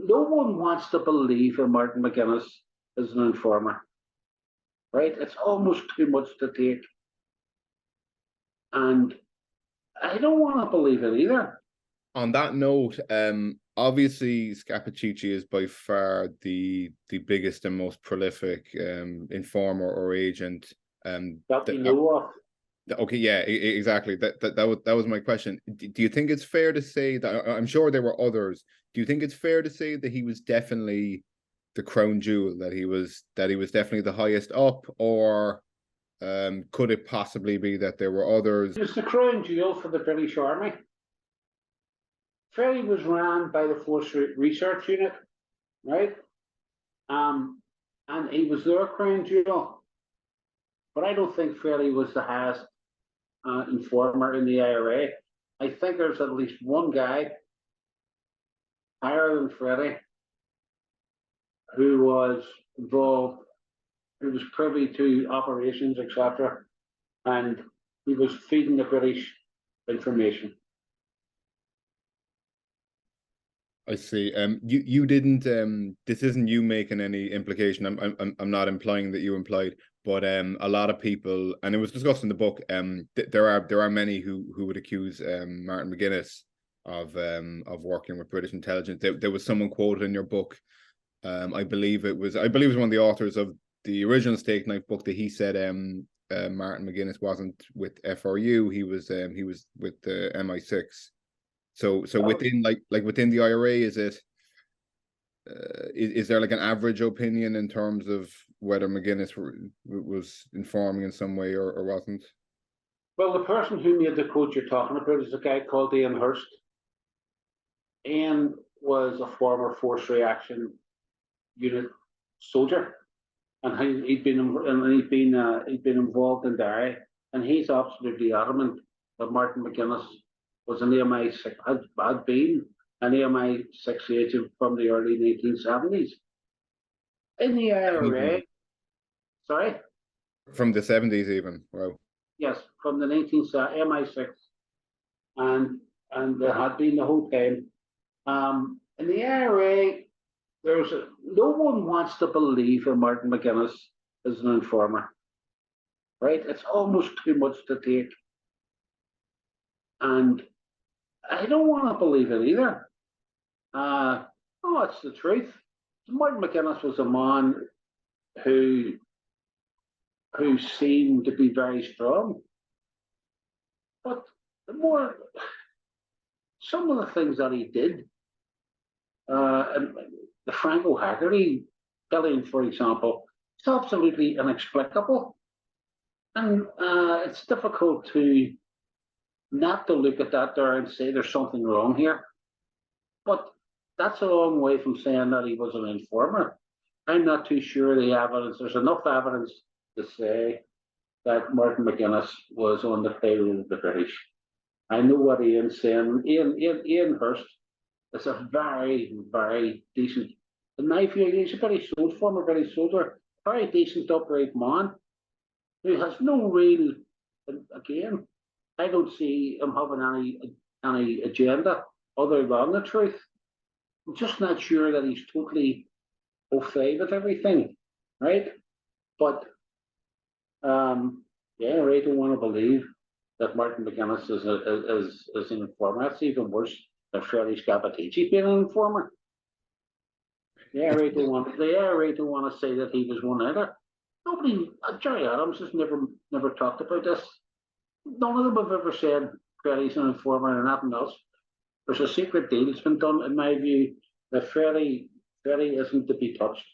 no one wants to believe that Martin Mc Guinness is an informer, right? It's almost too much to take. And I don't want to believe it either. On that note, obviously Scappaticci is by far the biggest and most prolific informer or agent that we know of. Okay, yeah, exactly. That was my question. Do you think it's fair to say that, I'm sure there were others, do you think it's fair to say that he was definitely the crown jewel, that he was definitely the highest up, or could it possibly be that there were others? He was the crown jewel for the British Army. Freddie was ran by the Force Research Unit, right? And he was their crown jewel. But I don't think Freddie was the highest informer in the IRA. I think there's at least one guy higher than Freddie who was involved, who was privy to operations, etc. And he was feeding the British information. I see. You didn't. This isn't you making any implication. I'm not implying that you implied, but a lot of people, and it was discussed in the book. There are many who would accuse Martin Mc Guinness of working with British intelligence. There was someone quoted in your book. I believe it was one of the authors of the original Stakeknife book, that he said Martin Mc Guinness wasn't with FRU. He was with the MI6. So within within the IRA, is there like an average opinion in terms of whether Mc Guinness was informing in some way or wasn't? Well, the person who made the quote you're talking about is a guy called Ian Hurst. Ian was a former Force Reaction Unit soldier, and he'd been involved in Derry, and he's absolutely adamant that Martin Mc Guinness was an MI6, had been an MI6 agent from the early 1970s. In the IRA, sorry? From the 70s even, wow. Yes, from the MI6, and there had been the whole time. In the IRA, no one wants to believe that Martin Mc Guinness is an informer, right? It's almost too much to take. And I don't want to believe it either. It's the truth. Martin Mc Guinness was a man who seemed to be very strong. But some of the things that he did, and the Franco-Haggerty billion, for example, it's absolutely inexplicable. And it's difficult to not to look at that there and say there's something wrong here. But that's a long way from saying that he was an informer. I'm not too sure the evidence, there's enough evidence to say that Martin Mc Guinness was on the payroll of the British. I know what Ian's saying. Ian Hurst is a very, very decent knife. He's a former British soldier, very decent, upright man who has no real, again, I don't see him having any agenda other than the truth. I'm just not sure that he's totally au fait with everything, right? But yeah, I don't want to believe that Martin Mc Guinness is an informer. That's even worse than Freddie Scappaticci being an informer. Yeah, I don't want to say that he was one either. Nobody, Jerry Adams has never talked about this. None of them have ever said Freddie's an informer and nothing else. There's a secret deal that's been done, in my view, that Freddie isn't to be touched.